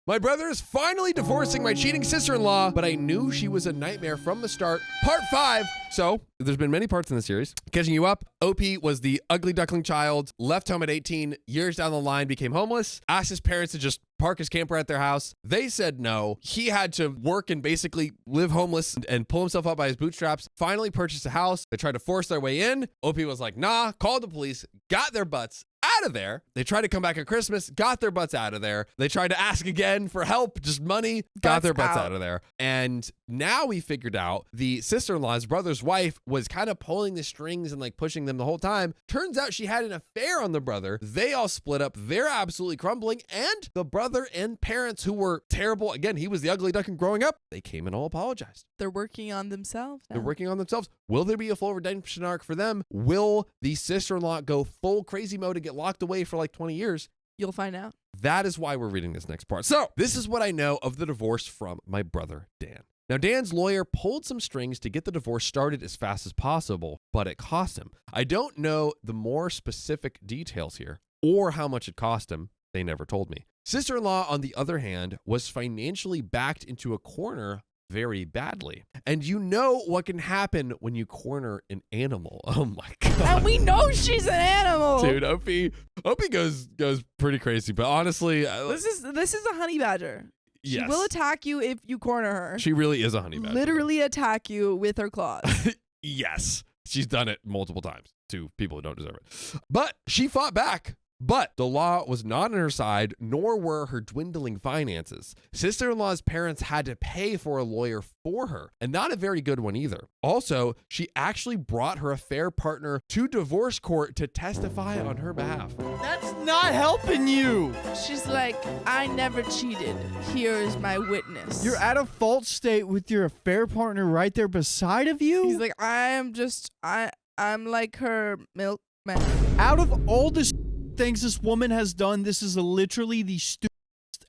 My brother is finally divorcing my cheating sister-in-law, but I knew she was a nightmare from the start. Part 5. So, there's been many parts in the series. Catching you up, OP was the ugly duckling child, left home at 18, years down the line became homeless, asked his parents to just park his camper at their house. They said no. He had to work and basically live homeless and pull himself up by his bootstraps. Finally purchased a house. They tried to force their way in. OP was like, nah, called the police, got their butts out of there. They tried to come back at Christmas, got their butts out of there. They tried to ask again for help, just money, got their butts out of there. And now we figured out the sister-in-law's brother's wife was kind of pulling the strings and like pushing them the whole time. Turns out she had an affair on the brother. They all split up. They're absolutely crumbling. And the brother and parents who were terrible, again, he was the ugly duckling growing up, they came and all apologized. They're working on themselves now. They're working on themselves. Will there be a full redemption arc for them? Will the sister-in-law go full crazy mode and get locked away for like 20 years? You'll find out. That is why we're reading this next part. So this is what I know of the divorce from my brother, Dan. Now, Dan's lawyer pulled some strings to get the divorce started as fast as possible, but it cost him. I don't know the more specific details here or how much it cost him. They never told me. Sister-in-law, on the other hand, was financially backed into a corner very badly. And you know what can happen when you corner an animal. Oh my God. And we know she's an animal. Dude, OP goes pretty crazy. But honestly, this is a honey badger. Yes. She will attack you if you corner her. She really is a honey badger. Literally attack you with her claws. Yes. She's done it multiple times to people who don't deserve it. But she fought back. But the law was not on her side, nor were her dwindling finances. Sister-in-law's parents had to pay for a lawyer for her, and not a very good one either. Also, she actually brought her affair partner to divorce court to testify on her behalf. That's not helping you. She's like, I never cheated. Here is my witness. You're at a fault state with your affair partner right there beside of you. He's like, I'm like her milkman. Out of all the things this woman has done, this is literally the stupidest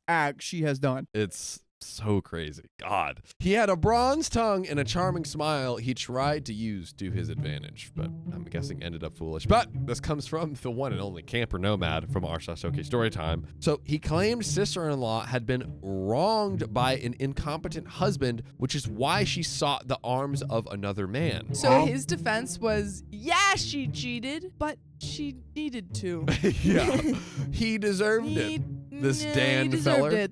act she has done. It's so crazy. God. He had a bronze tongue and a charming smile he tried to use to his advantage, but I'm guessing ended up foolish. But this comes from the one and only Camper Nomad from r/OK Storytime. So he claimed sister-in-law had been wronged by an incompetent husband, which is why she sought the arms of another man. So his defense was, yeah, she cheated, but she needed to. Yeah. He deserved it. This Dan feller. It.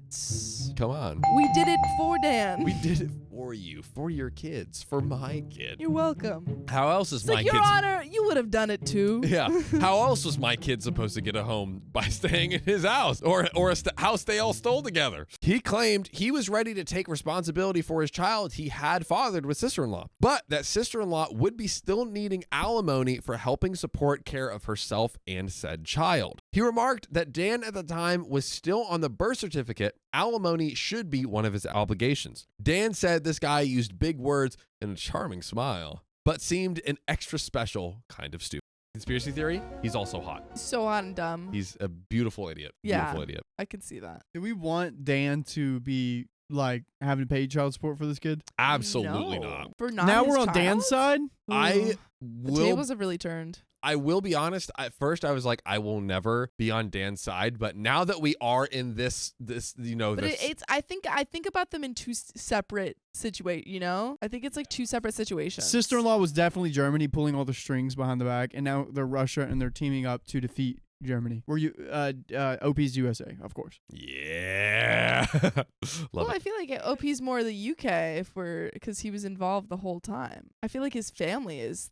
Come on. We did it for Dan. We did it for you, for your kids, for my kid. You're welcome. How else is It's my like, kid? Your Honor, you would have done it too. Yeah. How else was my kid supposed to get a home? By staying in his house or a house they all stole together. He claimed he was ready to take responsibility for his child he had fathered with sister-in-law, but that sister-in-law would be still needing alimony for helping support care of herself and said child. He remarked that Dan at the time was still on the birth certificate. Alimony should be one of his obligations. Dan said this guy used big words and a charming smile, but seemed an extra special kind of stupid. Conspiracy theory, he's also hot. So hot and dumb. He's a beautiful idiot. Yeah. Beautiful idiot. I can see that. Do we want Dan to be like having to pay child support for this kid? Absolutely No. not. For not Now his we're on child? Dan's side? I The will tables have really turned. I will be honest. At first, I was like, I will never be on Dan's side. But now that we are in this, you know, But this, it's I think about them in two separate situations. You know, I think it's like two separate situations. Sister-in-law was definitely Germany pulling all the strings behind the back, and now they're Russia and they're teaming up to defeat Germany. Were you OP's USA, of course. yeah, love Well, it. I feel like OP's more the UK because he was involved the whole time. I feel like his family is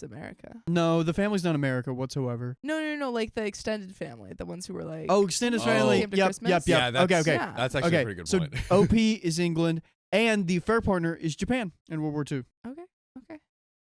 America. No, the family's not America whatsoever. No, like the extended family, the ones who were like. Oh, extended Oh. family. Came to Yep. Christmas? Yeah, Okay. Yeah. That's actually a Okay, pretty good so point. OP is England, and the affair partner is Japan in World War II. Okay.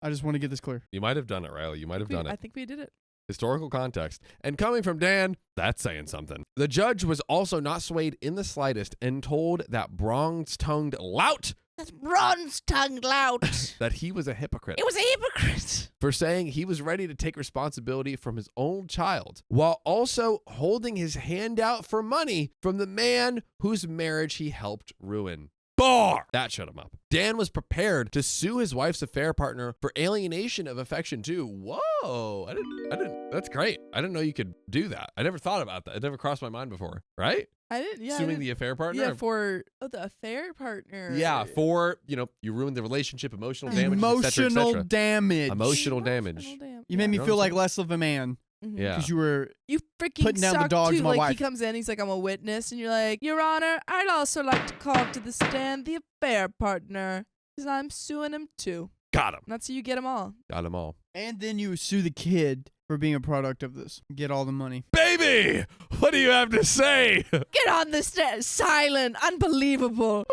I just want to get this clear. You might have done it, Riley. You might have done I it. think we did it. Historical context. And coming from Dan, that's saying something. The judge was also not swayed in the slightest and told that bronze-tongued lout That's bronze-tongued lout. that he was a hypocrite. It was a hypocrite. For saying he was ready to take responsibility from his own child while also holding his hand out for money from the man whose marriage he helped ruin. far. That shut him up. Dan was prepared to sue his wife's affair partner for alienation of affection too. Whoa, I didn't, that's great. I didn't know you could do that. I never thought about that. It never crossed my mind before, right? I didn't. Yeah, Suing the affair partner? Yeah, for the affair partner. Yeah, for, you ruined the relationship, emotional damage, Emotional et cetera. damage. Emotional damage. You made me Yeah. feel like less of a man Yeah. because you were. You freaking Putting down the suck dogs, too. my Like wife. he comes in, he's like, I'm a witness, and you're like, Your Honor, I'd also like to call to the stand the affair partner because I'm suing him too. Got him. And that's how you get them all. Got them all. And then you sue the kid for being a product of this. Get all the money. Baby, what do you have to say? Get on the stand. Silent. Unbelievable.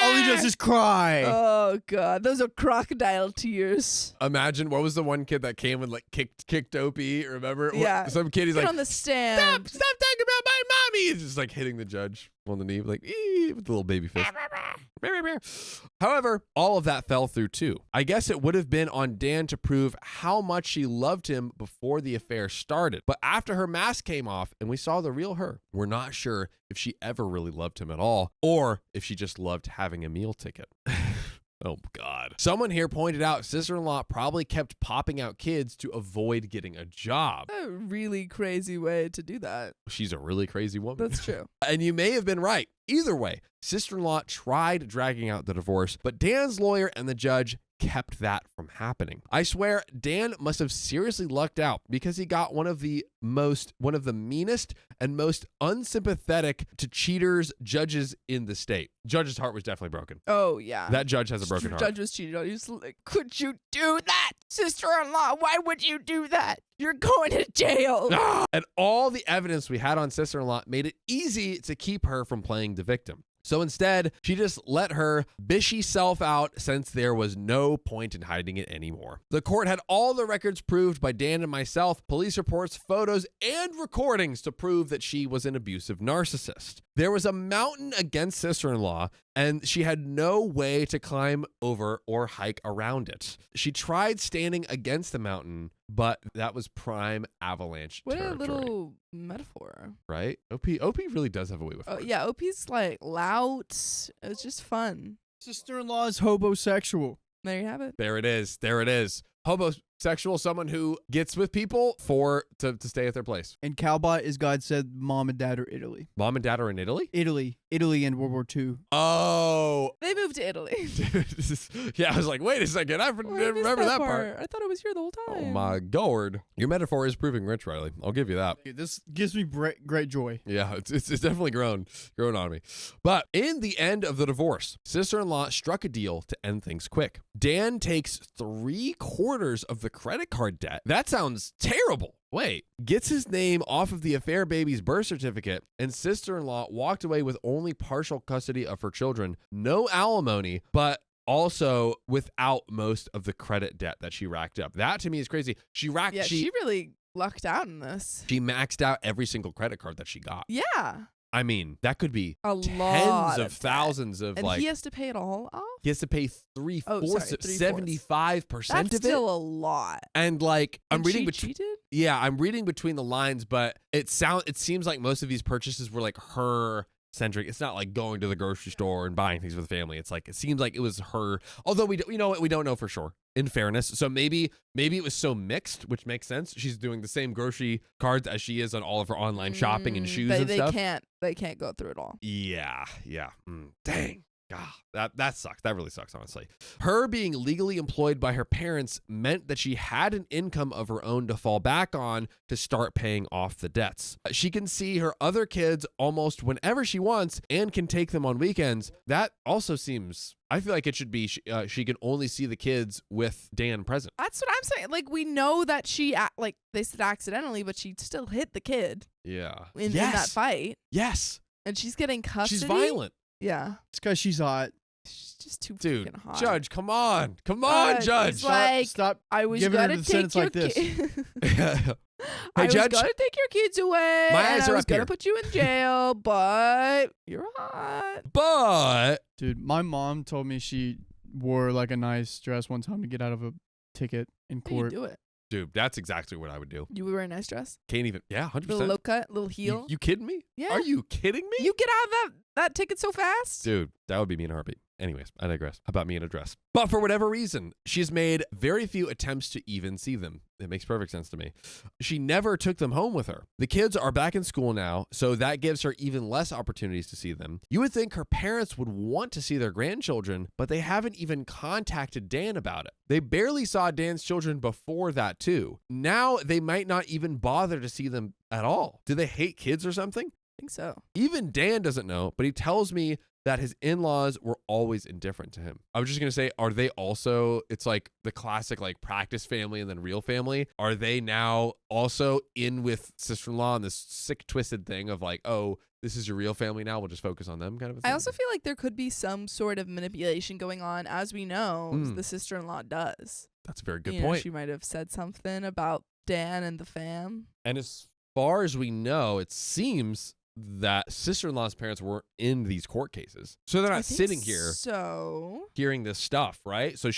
All he does is cry. Oh God, those are crocodile tears. Imagine, what was the one kid that came and like kicked Opie? Remember? Yeah. Some kid, he's Get like, on the stand. stop talking about my mommy. He's just like hitting the judge on the knee, like, with the little baby fist. However, all of that fell through too. I guess it would have been on Dan to prove how much she loved him before the affair started. But after her mask came off and we saw the real her, we're not sure if she ever really loved him at all or if she just loved having a meal ticket. Oh, God. Someone here pointed out sister-in-law probably kept popping out kids to avoid getting a job. A really crazy way to do that. She's a really crazy woman. That's true. And you may have been right. Either way, sister-in-law tried dragging out the divorce, but Dan's lawyer and the judge kept that from happening. I swear, Dan must have seriously lucked out because he got one of the meanest and most unsympathetic to cheaters judges in the state. Judge's heart was definitely broken. Oh yeah. That judge has a broken heart. Judge was cheated on. He was like, could you do that, sister-in-law? Why would you do that? You're going to jail. And all the evidence we had on sister-in-law made it easy to keep her from playing the victim. So instead, she just let her bishy self out since there was no point in hiding it anymore. The court had all the records proved by Dan and myself, police reports, photos, and recordings to prove that she was an abusive narcissist. There was a mountain against sister-in-law, and she had no way to climb over or hike around it. She tried standing against the mountain, but that was prime avalanche What territory. a little metaphor. Right? OP really does have a way with Oh words. yeah, OP's like loud. It's just fun. Sister-in-law is homosexual. There you have it. There it is. There it is. Homosexual, someone who gets with people to stay at their place. And Calbot, as God said, mom and dad are Italy. Mom and dad are in Italy? Italy in World War II. Oh. They moved to Italy. Yeah, I was like, wait a second. I Oh, I didn't missed remember that part. I thought I was here the whole Oh time. my God. Your metaphor is proving rich, Riley. I'll give you that. This gives me great joy. Yeah, it's definitely grown on me. But in the end of the divorce, sister-in-law struck a deal to end things quick. Dan takes 3/4 of the credit card debt. That sounds terrible. Wait, gets his name off of the affair baby's birth certificate, and sister-in-law walked away with only partial custody of her children, no alimony, but also without most of the credit debt that she racked up. That to me is crazy. She really lucked out in this. She maxed out every single credit card that she got. Yeah. I mean, that could be A lot tens of of thousands of And like. he has to pay it all off? He has to pay 3/4, 75% That's of it. still a lot. And like I'm And reading she between, cheated? yeah, I'm reading between the lines, but it seems like most of these purchases were like her centric. It's not like going to the grocery store and buying things for the family. It's like it seems like it was her. Although we don't know for sure. In fairness, so maybe it was so mixed, which makes sense. She's doing the same grocery cards as she is on all of her online shopping and shoes and stuff. They can't go through it all. Yeah. Dang. God, that sucks. That really sucks, honestly. Her being legally employed by her parents meant that she had an income of her own to fall back on to start paying off the debts. She can see her other kids almost whenever she wants and can take them on weekends. That also seems, I feel like it should be she can only see the kids with Dan present. That's what I'm saying. Like, we know that they said accidentally, but she still hit the kid Yeah. in that fight. Yes. And she's getting custody. She's violent. Yeah. It's because she's hot. She's just too Dude, freaking hot. Judge, come on, Judge. It's like, Stop I was giving her gonna the take sentence your like this. kid. I was Judge. gonna take your kids away. My and eyes I are was up gonna here. put you in jail, but you're hot. But Dude, my mom told me she wore like a nice dress one time to get out of a ticket in How do you court. do it? Dude, that's exactly what I would do. You would wear a nice dress? Can't even. Yeah, 100%. Little low cut, little heel? You kidding me? Yeah. Are you kidding me? You get out of that ticket so fast? Dude, that would be me in a heartbeat. Anyways, I digress. How about me in a dress? But for whatever reason, she's made very few attempts to even see them. It makes perfect sense to me. She never took them home with her. The kids are back in school now, so that gives her even less opportunities to see them. You would think her parents would want to see their grandchildren, but they haven't even contacted Dan about it. They barely saw Dan's children before that too. Now they might not even bother to see them at all. Do they hate kids or something? I think so. Even Dan doesn't know, but he tells me that his in-laws were always indifferent to him. I was just going to say, are they also, it's like the classic like practice family and then real family. Are they now also in with sister-in-law and this sick twisted thing of like, oh, this is your real family now, we'll just focus on them kind of a thing? I also feel like there could be some sort of manipulation going on. As we know, the sister-in-law does. That's a very good You know, point. she might have said something about Dan and the fam. And as far as we know, it seems that sister-in-law's parents weren't in these court cases. So they're not sitting here hearing this stuff, right? So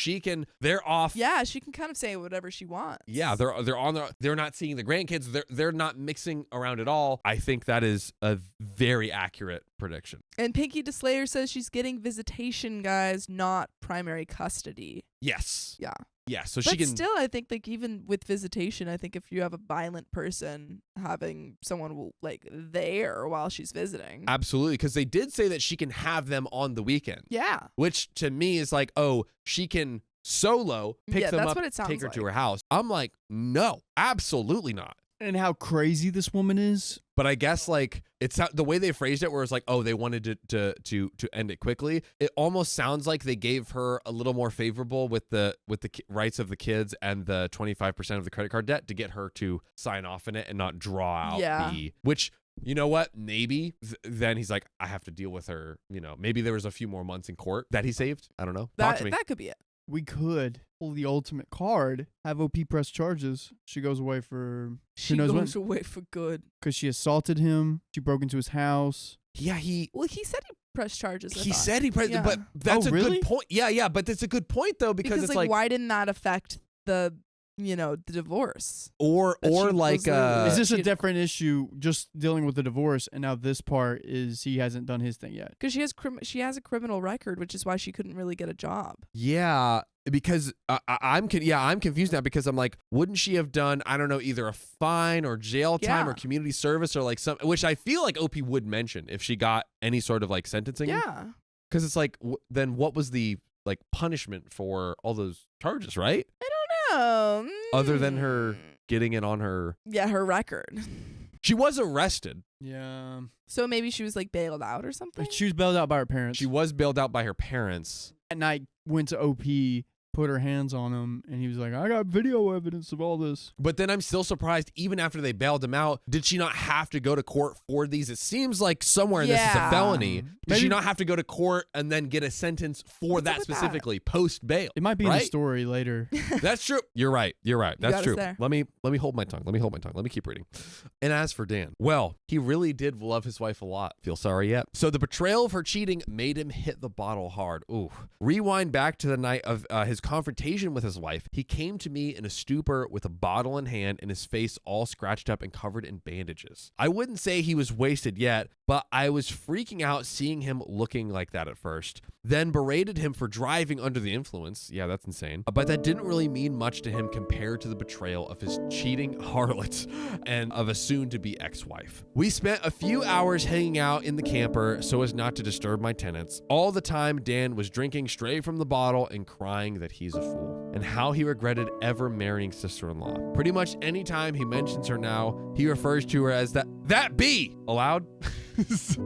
they're off. Yeah, she can kind of say whatever she wants. Yeah, they're not seeing the grandkids. They're not mixing around at all. I think that is a very accurate prediction. And Pinky DeSlayer says she's getting visitation, guys, not primary custody. Yes. Yeah. Yeah, so But she can still, I think like even with visitation, I think if you have a violent person, having someone like there while she's visiting. Absolutely, because they did say that she can have them on the weekend. Yeah. Which to me is like, oh, she can solo pick them that's up, what it sounds take her like. to her house. I'm like, no, absolutely not. And how crazy this woman is. But I guess like it's the way they phrased it, where it's like, oh, they wanted to end it quickly. It almost sounds like they gave her a little more favorable with the rights of the kids and the 25% of the credit card debt to get her to sign off in it and not draw out which. You know what? Maybe then he's like, I have to deal with her. You know, maybe there was a few more months in court that he saved. I don't know. Talk to me. That could be it. We could pull the ultimate card, have OP press charges. She goes away for She knows goes when. away for good. Because she assaulted him. She broke into his house. Yeah, he said he pressed charges. he said he pressed, Yeah. but that's a really? good point. Yeah, but that's a good point though because it's like why didn't that affect the the divorce? or like Is this a she- different issue, just dealing with the divorce, and now this part is he hasn't done his thing yet? Because she has a criminal record, which is why she couldn't really get a job. yeah, because I'm confused now because I'm like, wouldn't she have done, I don't know, either a fine or jail time or community service or like some, which I feel like OP would mention if she got any sort of like sentencing. Yeah. Because it's like, then what was the like punishment for all those charges, right? I don't know. Other than her getting it on her. Yeah, her record. She was arrested. Yeah. So maybe she was like bailed out or something? She was bailed out by her parents. She was bailed out by her parents. That night went to OP, put her hands on him, and he was like, I got video evidence of all this. But then I'm still surprised, even after they bailed him out, did she not have to go to court for these? It seems like somewhere this is a felony. Did she not have to go to court and then get a sentence for that specifically post bail? It might be in the story later. That's true. You're right. That's got us true. there. Let me hold my tongue. Let me keep reading. And as for Dan, well, he really did love his wife a lot. Feel sorry yet? So the betrayal of her cheating made him hit the bottle hard. Ooh. Rewind back to the night of his confrontation with his wife. He came to me in a stupor with a bottle in hand and his face all scratched up and covered in bandages. I wouldn't say he was wasted yet, but I was freaking out seeing him looking like that at first. Then berated him for driving under the influence. Yeah, that's insane. But that didn't really mean much to him compared to the betrayal of his cheating harlot and of a soon-to-be ex-wife. We spent a few hours hanging out in the camper so as not to disturb my tenants. All the time, Dan was drinking straight from the bottle and crying that he's a fool and how he regretted ever marrying sister-in-law. Pretty much any time he mentions her now, he refers to her as that bee. Allowed? I'm just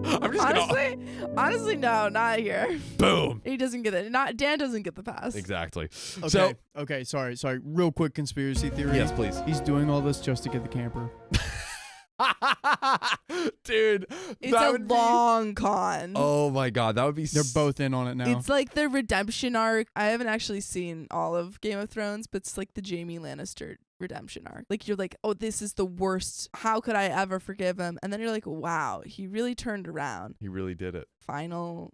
honestly, no, not here. Boom. He doesn't get it. Dan doesn't get the pass. Exactly. Okay, sorry. Real quick conspiracy theory. Yes, please. He's doing all this just to get the camper. Dude, It's a long con. Oh my god, that would be. They're both in on it now. It's like the redemption arc. I haven't actually seen all of Game of Thrones, but it's like the Jaime Lannister redemption arc. Like you're like, oh, this is the worst. How could I ever forgive him? And then you're like, wow, he really turned around. He really did it. Final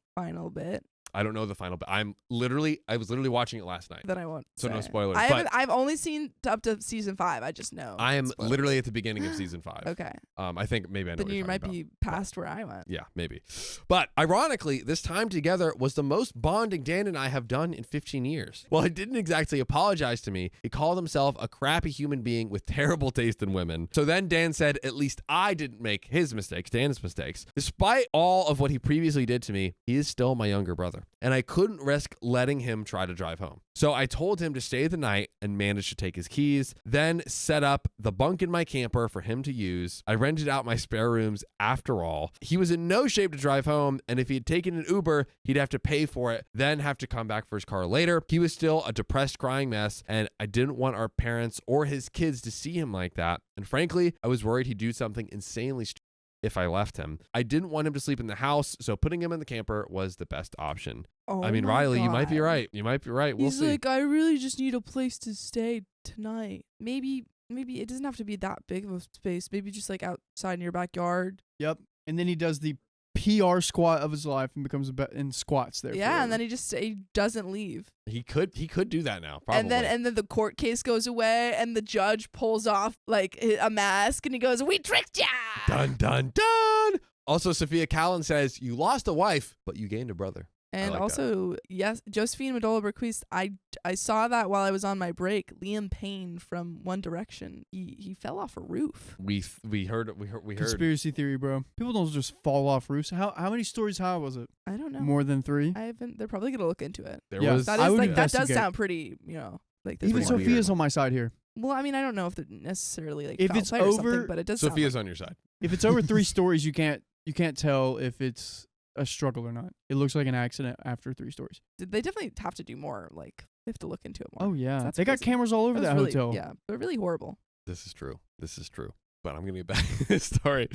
bit. I don't know the final, but I was literally watching it last night. Then I won't. So no say. spoilers. I've only seen up to season 5. I just know. I am spoilers. literally at the beginning of season 5. Okay. I think maybe I know Then what you you're might talking be past where I went. Yeah, maybe. But ironically, this time together was the most bonding Dan and I have done in 15 years. Well, he didn't exactly apologize to me. He called himself a crappy human being with terrible taste in women. So then Dan said, at least I didn't make his mistakes, Dan's mistakes. Despite all of what he previously did to me, he is still my younger brother. And I couldn't risk letting him try to drive home. So I told him to stay the night and managed to take his keys, then set up the bunk in my camper for him to use. I rented out my spare rooms after all. He was in no shape to drive home, and if he had taken an Uber, he'd have to pay for it, then have to come back for his car later. He was still a depressed, crying mess, and I didn't want our parents or his kids to see him like that. And frankly, I was worried he'd do something insanely stupid if I left him. I didn't want him to sleep in the house, so putting him in the camper was the best option. Oh I mean, my Riley, you might be God. right. You might be right. We'll He's see. like, I really just need a place to stay tonight. Maybe it doesn't have to be that big of a space. Maybe just like outside in your backyard. Yep. And then he does the PR squat of his life and becomes and squats there. Yeah, forever. and then he doesn't leave. He could do that now, probably. And then the court case goes away, and the judge pulls off like a mask, and he goes, "We tricked ya!" Dun, dun, dun. Also, Sophia Callan says, you lost a wife, but you gained a brother. And like also, yes, Josephine Medola bequeathed. I saw that while I was on my break. Liam Payne from One Direction. He fell off a roof. We heard. Conspiracy theory, bro. People don't just fall off roofs. How many stories high was it? I don't know. More than 3? I haven't. They're probably gonna look into it. There Yeah. was. That I is would like that does investigate. sound pretty. Like that's Even pretty weird. Sophia's on my side here. Well, I mean, I don't know if they're necessarily like If foul it's play or something, over- but it does. Sophia's sound on your side. If it's over 3 stories, you can't tell if it's a struggle or not. It looks like an accident after 3 stories. like, they definitely have to do more. Like they have to look into it more. Oh yeah, That's they got crazy. cameras all over That was that really, hotel. Yeah, but really horrible. This is true. But I'm going to get back to this story.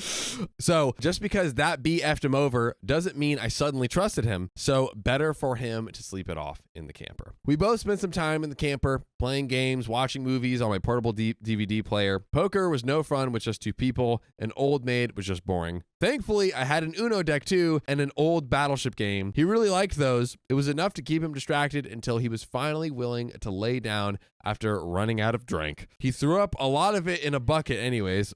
So just because that BF'd him over doesn't mean I suddenly trusted him. So better for him to sleep it off in the camper. We both spent some time in the camper, playing games, watching movies on my portable DVD player. Poker was no fun with just 2 people. And Old Maid was just boring. Thankfully, I had an Uno deck too and an old Battleship game. He really liked those. It was enough to keep him distracted until he was finally willing to lay down after running out of drink. He threw up a lot of it in a bucket anyways,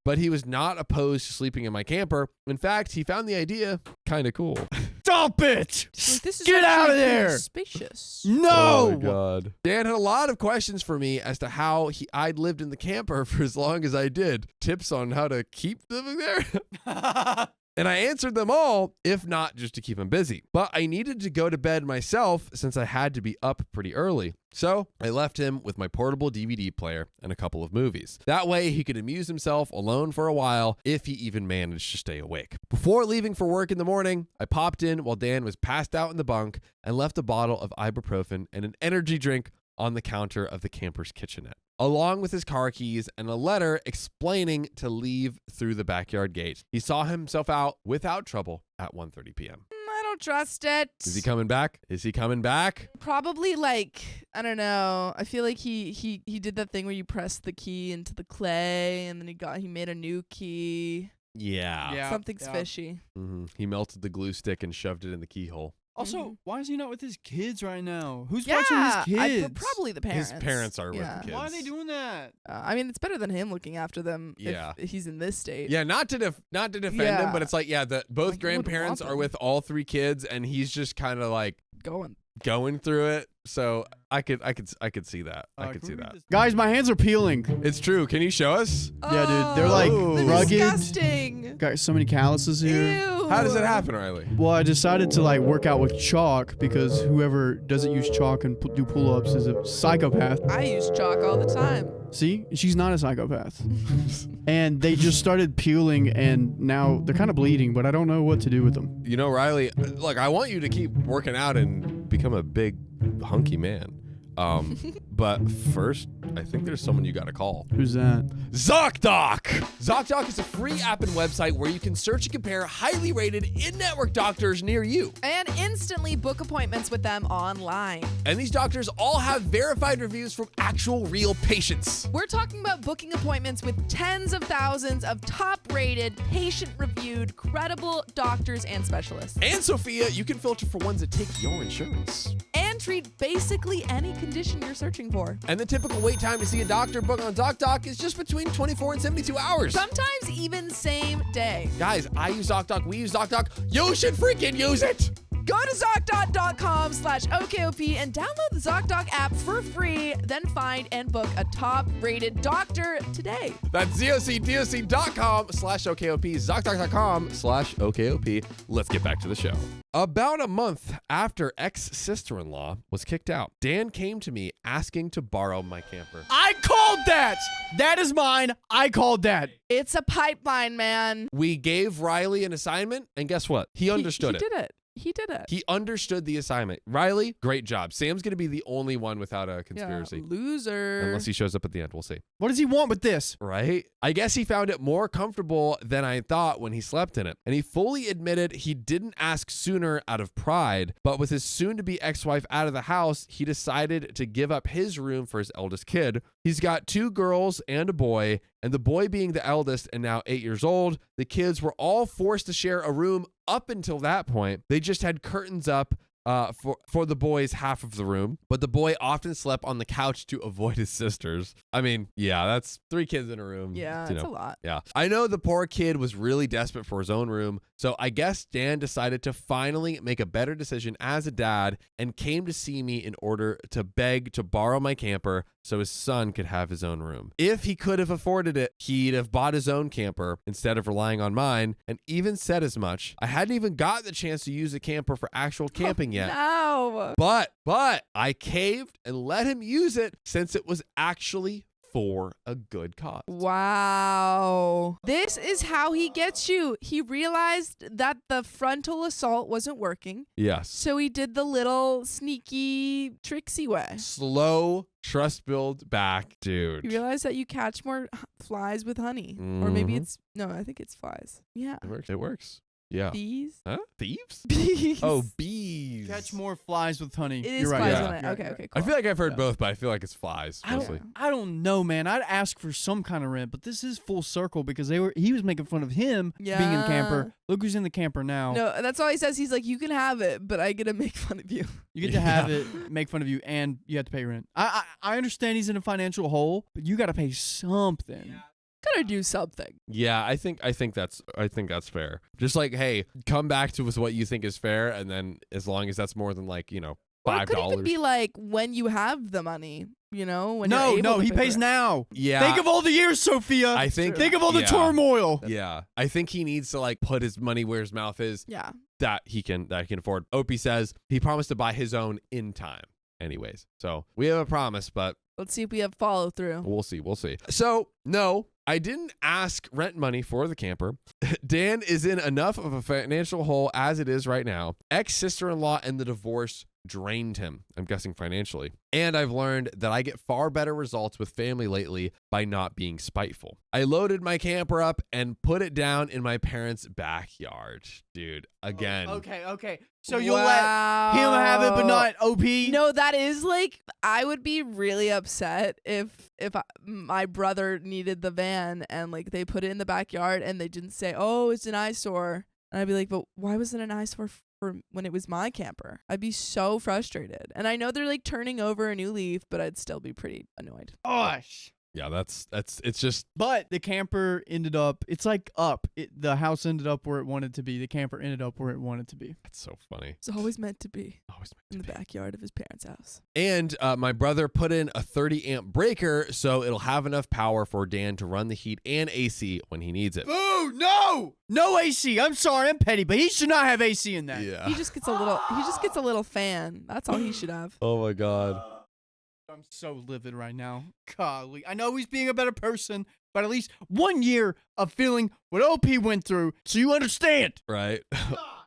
but he was not opposed to sleeping in my camper. In fact, he found the idea kind of cool. Stop it! Like, this is Get out actually of there! pretty Spacious. No! Oh my God. Dan had a lot of questions for me as to how I'd lived in the camper for as long as I did. Tips on how to keep living there. And I answered them all, if not just to keep him busy. But I needed to go to bed myself since I had to be up pretty early. So I left him with my portable DVD player and a couple of movies. That way he could amuse himself alone for a while if he even managed to stay awake. Before leaving for work in the morning, I popped in while Dan was passed out in the bunk and left a bottle of ibuprofen and an energy drink on the counter of the camper's kitchenette, along with his car keys and a letter explaining to leave through the backyard gate. He saw himself out without trouble at 1:30 p.m. I don't trust it. Is he coming back? Probably like, I don't know. I feel like he did that thing where you press the key into the clay and then he made a new key. Yeah. Something's fishy. He melted the glue stick and shoved it in the keyhole. Also, why is he not with his kids right now? Who's Yeah, watching his kids? probably the parents. His parents are with the kids. Why are they doing that? I mean, it's better than him looking after them. Yeah. if he's in this state. Yeah, not to defend him, Yeah. but it's like, both Like, you wouldn't grandparents want are them. with all 3 kids, and he's just kind of like going through it. So I could see that. I could see that. Guys, my hands are peeling. It's true. Can you show us? Yeah, dude. They're like Oh, they're rugged. Disgusting. Got so many calluses here. Ew. How does that happen, Riley? Well, I decided to like work out with chalk because whoever doesn't use chalk and do pull-ups is a psychopath. I use chalk all the time. See, she's not a psychopath. And they just started peeling, and now they're kind of bleeding, but I don't know what to do with them. You know, Riley, look, I want you to keep working out and become a big, hunky man. But first, I think there's someone you gotta call. Who's that? ZocDoc! ZocDoc is a free app and website where you can search and compare highly rated in-network doctors near you. And instantly book appointments with them online. And these doctors all have verified reviews from actual real patients. We're talking about booking appointments with tens of thousands of top-rated, patient-reviewed, credible doctors and specialists. And Sophia, you can filter for ones that take your insurance. And treat basically any condition you're searching for. And the typical wait time to see a doctor book on ZocDoc is just between 24 and 72 hours. Sometimes even same day. Guys, I use ZocDoc, we use ZocDoc. You should freaking use it! Go to ZocDoc.com/OKOP and download the ZocDoc app for free. Then find and book a top-rated doctor today. That's ZocDoc.com/OKOP, ZocDoc.com/OKOP. Let's get back to the show. About a month after ex-sister-in-law was kicked out, Dan came to me asking to borrow my camper. I called that. That is mine. I called that. It's a pipeline, man. We gave Riley an assignment, and guess what? He understood it. He did it. He did it. He understood the assignment. Riley, great job. Sam's going to be the only one without a Yeah, conspiracy. loser. Unless he shows up at the end. We'll see. What does he want with this? Right? I guess he found it more comfortable than I thought when he slept in it. And he fully admitted he didn't ask sooner out of pride, but with his soon-to-be ex-wife out of the house, he decided to give up his room for his eldest kid. He's got 2 girls and a boy, and the boy being the eldest and now 8 years old, the kids were all forced to share a room up until that point. They just had curtains up for the boy's half of the room, but the boy often slept on the couch to avoid his sisters. I mean, yeah, that's 3 kids in a room. Yeah, you it's know. a lot. Yeah. I know the poor kid was really desperate for his own room, so I guess Dan decided to finally make a better decision as a dad and came to see me in order to beg to borrow my camper so his son could have his own room. If he could have afforded it, he'd have bought his own camper instead of relying on mine, and even said as much. I hadn't even got the chance to use the camper for actual camping yet. No. But I caved and let him use it since it was actually for a good cause. Wow. This is how he gets you. He realized that the frontal assault wasn't working. Yes. So he did the little sneaky, tricksy way. Slow trust build back, dude. You realize that you catch more flies with honey. Or maybe Mhm. it's, no, I think it's flies. Yeah. It works. It works. Yeah. Bees? Huh? Thieves? Bees. Oh, bees. Catch more flies with honey. It is You're right. flies Yeah. on it. You're Okay, right. okay, I cool. feel like I've heard Yeah. both, but I feel like it's flies mostly. I don't know, man. I'd ask for some kind of rent, but this is full circle because he was making fun of him being in the camper. Look who's in the camper now. No, that's all he says. He's like, you can have it, but I get to make fun of you. You get to have it, make fun of you, and you have to pay rent. I understand he's in a financial hole, but you got to pay something. Gotta do something. Yeah, I think that's fair. Just like, hey, come back to us what you think is fair, and then as long as that's more than like, Or $5. it could even be like when you have the money, when you're able No, to he pay pays for it. now. Yeah. Think of all the years, Sophia. I think Think of all the yeah. turmoil. Yeah. I think he needs to like put his money where his mouth is Yeah. that he can afford. Opie says he promised to buy his own in time. Anyways. So we have a promise, but Let's see if we have follow through. we'll see. So, no, I didn't ask rent money for the camper. Dan is in enough of a financial hole as it is right now. Ex-sister-in-law and the divorce drained him, I'm guessing financially. And I've learned that I get far better results with family lately by not being spiteful. I loaded my camper up and put it down in my parents' backyard. Dude, again. Okay. So you'll let him have it, but not OP? No, that is like, I would be really upset if my brother needed the van and like they put it in the backyard and they didn't say, oh, it's an eyesore. And I'd be like, but why was it an eyesore for when it was my camper? I'd be so frustrated. And I know they're like turning over a new leaf, but I'd still be pretty annoyed. Gosh. Yeah, it's just, But the camper ended up, it's like up. The house ended up where it wanted to be. The camper ended up where it wanted to be. that's so funny. It's always meant to be Always in meant the to be. backyard of his parents' house. And my brother put in a 30 amp breaker so it'll have enough power for Dan to run the heat and AC when he needs it. Boo! No AC. I'm sorry, I'm petty, but he should not have AC in that. Yeah. He just gets a little fan. That's all he should have. Oh my God. I'm so livid right now. Golly. I know he's being a better person, but at least 1 year of feeling what OP went through so you understand. Right.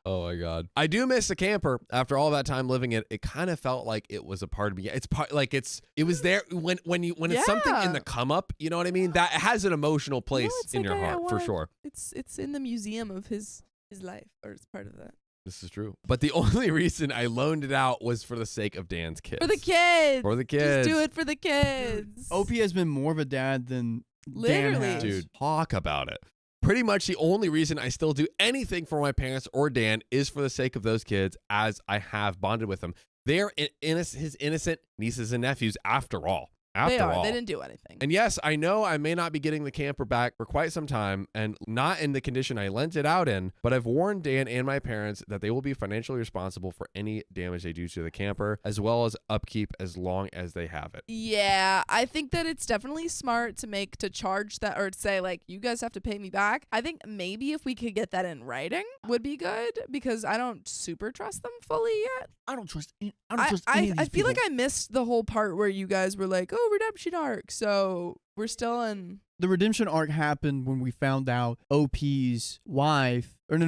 Oh my God. I do miss the camper. After all that time living it, it kind of felt like it was a part of me. It's part like it was there when it's something in the come up, you know what I mean? That has an emotional place it's in like your I heart for wanna- sure. It's in the museum of his life, or it's part of that. This is true. But the only reason I loaned it out was for the sake of Dan's kids. For the kids. For the kids. Just do it for the kids. OP has been more of a dad than Dan Literally. has. Dude, talk about it. Pretty much the only reason I still do anything for my parents or Dan is for the sake of those kids, as I have bonded with them. They're his innocent nieces and nephews after all. They are. all. They didn't do anything. And yes, I know I may not be getting the camper back for quite some time and not in the condition I lent it out in, but I've warned Dan and my parents that they will be financially responsible for any damage they do to the camper, as well as upkeep as long as they have it. Yeah, I think that it's definitely smart to charge that, or to say like, you guys have to pay me back. I think maybe if we could get that in writing would be good, because I don't super trust them fully yet. I don't trust any I feel like I missed the whole part where you guys were like, oh, redemption arc. So we're still in. The redemption arc happened when we found out OP's wife, or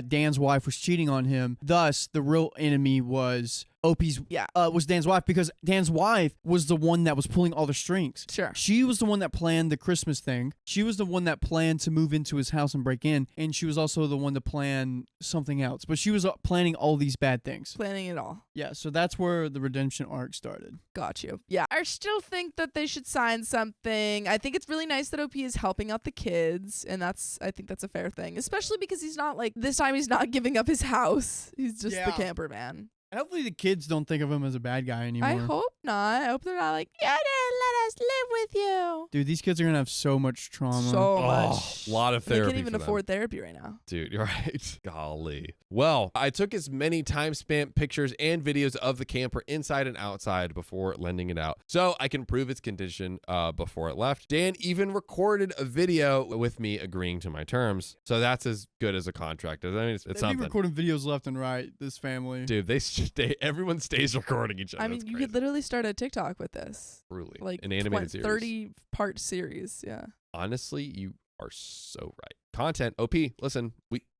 Dan's wife was cheating on him. Thus, the real enemy was was Dan's wife, because Dan's wife was the one that was pulling all the strings. Sure. She was the one that planned the Christmas thing. She was the one that planned to move into his house and break in. And she was also the one to plan something else. But she was planning all these bad things. Planning it all. Yeah, so that's where the redemption arc started. Got you. Yeah. I still think that they should sign something. I think it's really nice that OP is helping out the kids. And I think that's a fair thing. Especially because he's not this time he's not giving up his house. He's just the camper man. Hopefully the kids don't think of him as a bad guy anymore. I hope not. I hope they're not like, you didn't let us live with you. Dude, these kids are going to have so much trauma. So Oh, much. a lot of They therapy. can't even for them. afford therapy right now. Dude, you're right. Golly. Well, I took as many time-spent pictures and videos of the camper inside and outside before lending it out, so I can prove its condition before it left. Dan even recorded a video with me agreeing to my terms, so that's as good as a contract. I mean, it's They've been something. recording videos left and right, this family. Dude, everyone stays recording each other. I mean, That's you crazy. could literally start a TikTok with this. Truly. Like An animated series. 30-part series. Yeah. Honestly, you are so right. Content. OP, listen,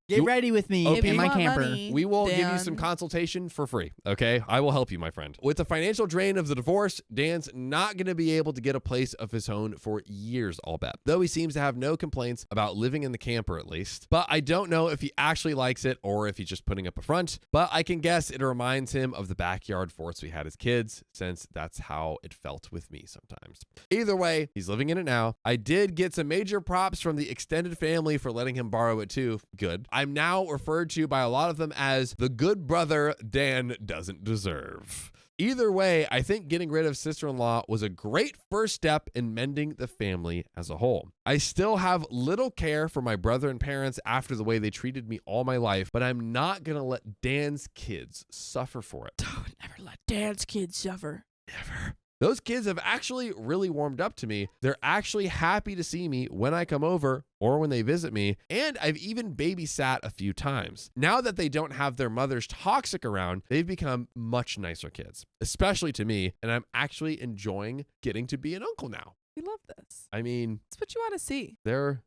Get ready with me OP, in my want camper. money, we will give you Dan. some consultation for free, okay? I will help you, my friend. With the financial drain of the divorce, Dan's not going to be able to get a place of his own for years, I'll bet. Though he seems to have no complaints about living in the camper, at least. But I don't know if he actually likes it or if he's just putting up a front. But I can guess it reminds him of the backyard forts we had as kids, since that's how it felt with me sometimes. Either way, he's living in it now. I did get some major props from the extended family for letting him borrow it too. Good. I'm now referred to by a lot of them as the good brother Dan doesn't deserve. Either way, I think getting rid of sister-in-law was a great first step in mending the family as a whole. I still have little care for my brother and parents after the way they treated me all my life, but I'm not going to let Dan's kids suffer for it. Don't ever let Dan's kids suffer. Never. Those kids have actually really warmed up to me. They're actually happy to see me when I come over or when they visit me, and I've even babysat a few times. Now that they don't have their mother's toxic around, they've become much nicer kids, especially to me, and I'm actually enjoying getting to be an uncle now. We love this. I mean, It's what you want to see. they're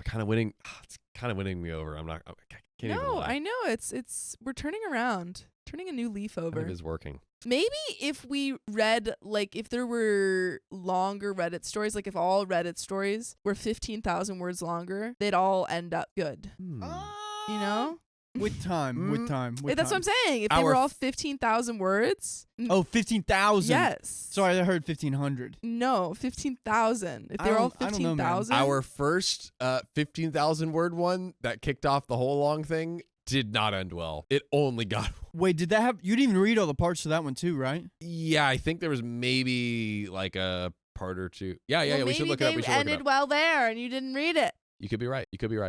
kind of winning. It's kind of winning me over. I can't even No, lie. I know. It's we're turning around. Turning a new leaf Kind over. of is working. Maybe if we read, if there were longer Reddit stories, if all Reddit stories were 15,000 words longer, they'd all end up good. You know? With time, with time. That's what I'm saying. If they were all 15,000 words. Oh, 15,000. Yes. Sorry, I heard 1,500. No, 15,000. If they were all I don't know, man. 15,000. Our first 15,000 word one that kicked off the whole long thing did not end well. It only got... Wait, did that have... You didn't even read all the parts of that one too, right? Yeah, I think there was maybe a part or two. Yeah, Well, we should look it up. We maybe should they look it ended up. well there and you didn't read it. You could be right.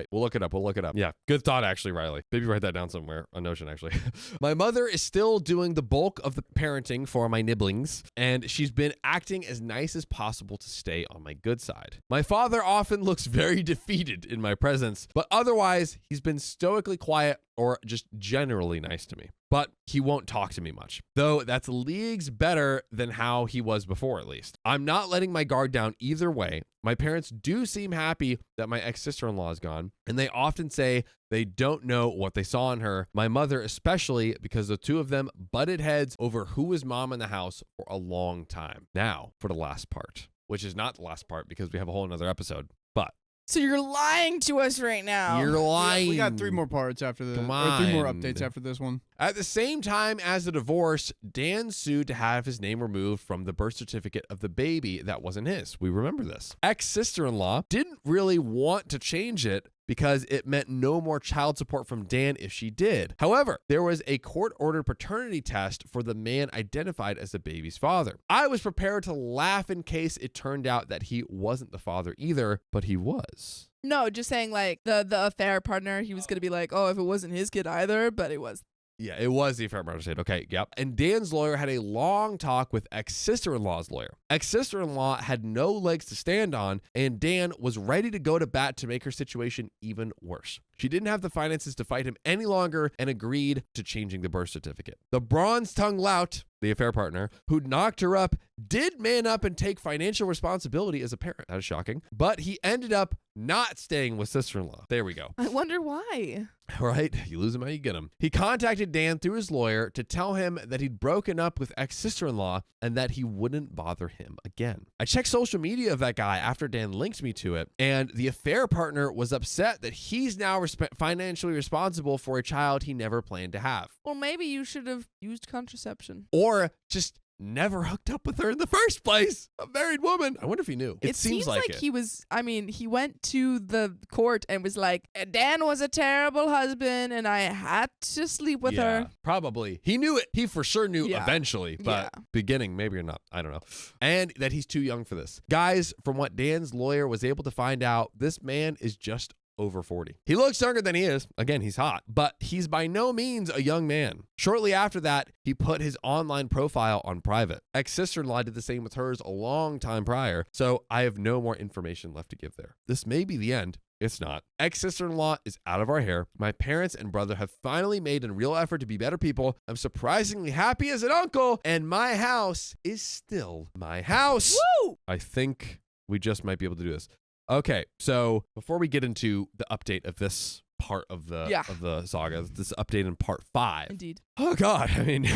We'll look it up. Yeah, good thought, actually, Riley. Maybe write that down somewhere on Notion, actually. My mother is still doing the bulk of the parenting for my nibblings, and she's been acting as nice as possible to stay on my good side. My father often looks very defeated in my presence, but otherwise, he's been stoically quiet or just generally nice to me. But he won't talk to me much, though that's leagues better than how he was before, at least. I'm not letting my guard down either way. My parents do seem happy that my ex-sister-in-law is gone, and they often say they don't know what they saw in her, my mother especially, because the two of them butted heads over who was mom in the house for a long time. Now, for the last part, which is not the last part because we have a whole another episode, but So you're lying to us right now. you're lying. We got 3 more parts after this. Come Or 3 more on. updates after this one. At the same time as the divorce, Dan sued to have his name removed from the birth certificate of the baby that wasn't his. We remember this. Ex-sister-in-law didn't really want to change it because it meant no more child support from Dan if she did. However, there was a court-ordered paternity test for the man identified as the baby's father. I was prepared to laugh in case it turned out that he wasn't the father either, but he was. No, just saying like the affair partner, he was going to be like, oh, if it wasn't his kid either, but it was. Yeah, it was the affair partner. Okay, yep. And Dan's lawyer had a long talk with ex-sister-in-law's lawyer. Ex-sister-in-law had no legs to stand on, and Dan was ready to go to bat to make her situation even worse. She didn't have the finances to fight him any longer and agreed to changing the birth certificate. The bronze-tongued lout, the affair partner, who knocked her up, did man up and take financial responsibility as a parent. That is shocking. But he ended up not staying with sister-in-law. There we go. I wonder why. All right, you lose him how you get him. He contacted Dan through his lawyer to tell him that he'd broken up with ex-sister-in-law and that he wouldn't bother him again. I checked social media of that guy after Dan linked me to it, and the affair partner was upset that he's now financially responsible for a child he never planned to have. Well, maybe you should have used contraception. Or just never hooked up with her in the first place. A married woman. I wonder if he knew. It seems like it. he was, I mean, he went to the court and was like, Dan was a terrible husband and I had to sleep with her. Probably. He knew it. He for sure knew Yeah. eventually, but beginning, maybe or not. I don't know. And that he's too young for this. Guys, from what Dan's lawyer was able to find out, this man is just over 40. He looks younger than he is. Again, he's hot, but he's by no means a young man. Shortly after that, he put his online profile on private. Ex-sister-in-law did the same with hers a long time prior, so I have no more information left to give there. This may be the end. It's not. Ex-sister-in-law is out of our hair. My parents and brother have finally made a real effort to be better people. I'm surprisingly happy as an uncle, and my house is still my house. Woo! I think we just might be able to do this. Okay, so before we get into the update of this part of the saga, this update in part 5. Indeed. Oh God, I mean,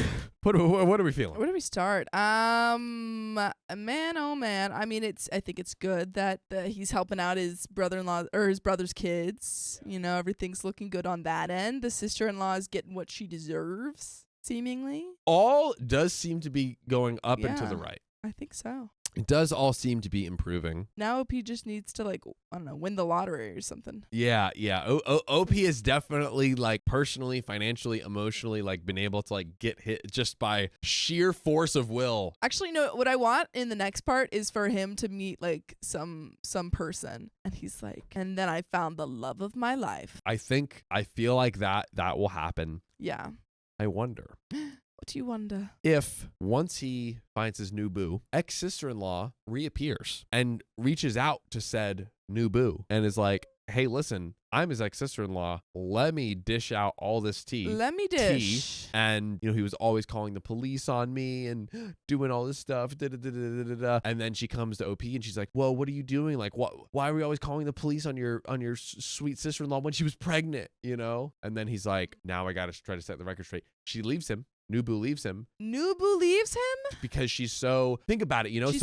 what are we feeling? Where do we start? Man, oh man. I mean, I think it's good that he's helping out his brother-in-law or his brother's kids. You know, everything's looking good on that end. The sister-in-law is getting what she deserves, seemingly. All does seem to be going up and to the right. I think so. It does all seem to be improving. Now OP just needs to, like, I don't know, win the lottery or something. Yeah. OP has definitely, like, personally, financially, emotionally, like, been able to, like, get hit just by sheer force of will. Actually, no, what I want in the next part is for him to meet, like, some person. And he's like, and then I found the love of my life. I feel like that will happen. Yeah. I wonder. What do you wonder? If once he finds his new boo, ex-sister-in-law reappears and reaches out to said new boo and is like, hey, listen, I'm his ex-sister-in-law. Let me dish out all this tea. Let me dish. And, you know, he was always calling the police on me and doing all this stuff. And then she comes to OP and she's like, well, what are you doing? Like, why are we always calling the police on your sweet sister-in-law when she was pregnant, you know? And then he's like, now I got to try to set the record straight. She leaves him. Nubu leaves him. Nubu leaves him? Because she's so, think about it, you know, she's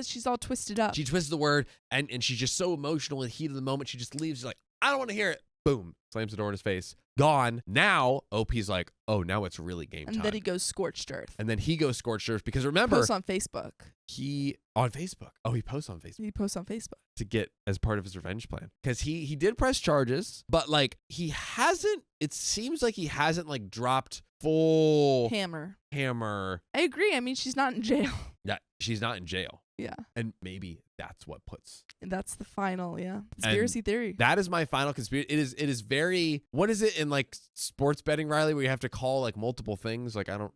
she's all twisted up. She twists the word and she's just so emotional in the heat of the moment. She just leaves. She's like, I don't want to hear it. Boom. Slams the door in his face. Gone. Now, OP's like, oh, now it's really game time. And then he goes scorched earth. And then he goes scorched earth because remember. Posts on Facebook. On Facebook. Oh, he posts on Facebook. He posts on Facebook. To get as part of his revenge plan. Because he did press charges, but like it seems like he hasn't like dropped full hammer. I agree. I mean, she's not in jail. Yeah, she's not in jail. Yeah. And maybe that's what puts. And that's the final, conspiracy theory. That is my final conspiracy. It is very, what is it in like sports betting, Riley, where you have to call like multiple things? Like, I don't.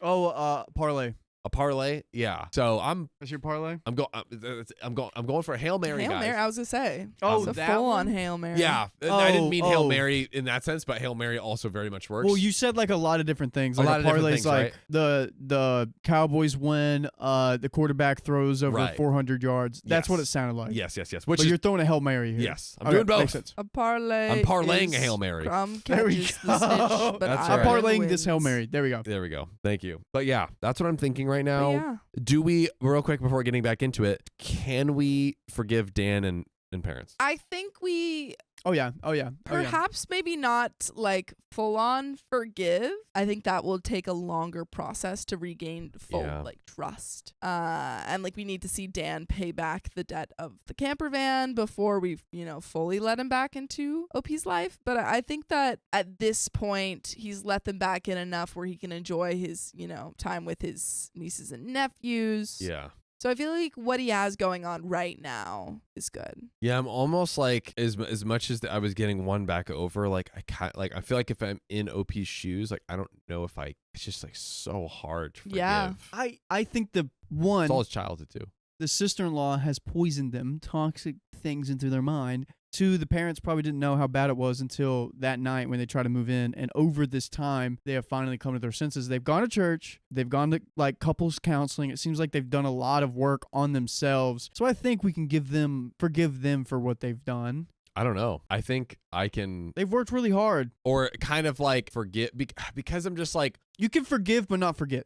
Parlay. A parlay? Yeah. So That's your parlay? I'm going for a Hail Mary, Hail guys. Mary, I was gonna say. Oh, it's a that full on one? Hail Mary. Yeah. I didn't mean Hail Oh. Mary in that sense, but Hail Mary also very much works. Well, you said like a lot of different things. A Like lot of different parlay's things, like right? the Cowboys win, the quarterback throws over Right. 400 yards. That's what it Yes. sounded like. Yes. Which But is you're throwing a Hail Mary here. yes. I'm Okay, doing both. Makes sense. A parlay. I'm parlaying is a Hail Mary. Crumb There we catches the go. snitch, but That's I'm right. parlaying this Hail wins. Mary. There we go. There we go. Thank you. But yeah, that's what I'm thinking right But now. yeah. Do we, real quick before getting back into it, can we forgive Dan and parents? I think we Oh yeah. perhaps maybe not like full on forgive. I think that will take a longer process to regain full Yeah. like trust. And like we need to see Dan pay back the debt of the camper van before we've, fully let him back into OP's life. But I think that at this point he's let them back in enough where he can enjoy his, time with his nieces and nephews. Yeah. So I feel like what he has going on right now is good. Yeah, I'm almost like as much as I was getting one back over, like I feel like if I'm in OP's shoes, like I don't know if it's just like so hard to forgive. Yeah. I think the one It's all his childhood too. the sister-in-law has poisoned them, toxic things into their mind. Two, the parents probably didn't know how bad it was until that night when they tried to move in. And over this time, they have finally come to their senses. They've gone to church. They've gone to like couples counseling. It seems like they've done a lot of work on themselves. So I think we can forgive them for what they've done. I don't know. I think I can, They've worked really hard. or kind of like forget because I'm just like, You can forgive but not forget.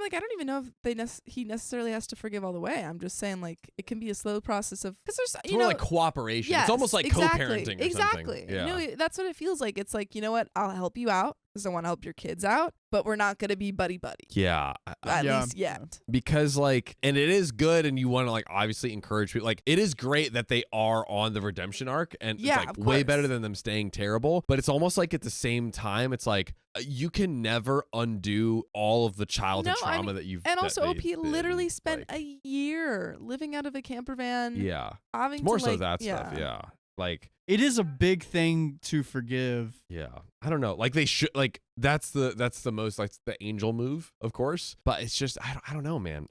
I don't even know if he necessarily has to forgive all the way. I'm just saying like it can be a slow process of because there's it's more like cooperation. yes, it's almost like exactly, co-parenting or exactly. something. Yeah. That's what it feels like. It's like, you know what? I'll help you out because I want to help your kids out, but we're not going to be buddy. Yeah. At Yeah. least yet. Because like, and it is good, and you want to like obviously encourage people. Like, it is great that they are on the redemption arc, and Yeah, it's like of way course. better than them staying terrible. But it's almost like at the same time, it's like you can never undo all of the childhood No, I trauma mean, that you've. And that also, OP they've literally been, spent like, a year living out of a camper van. Yeah, Having more to, so like, that stuff. Yeah, like It is a big thing to forgive. yeah. I don't know. Like they should. Like that's the most like the angel move, of course. But it's just I don't know, man.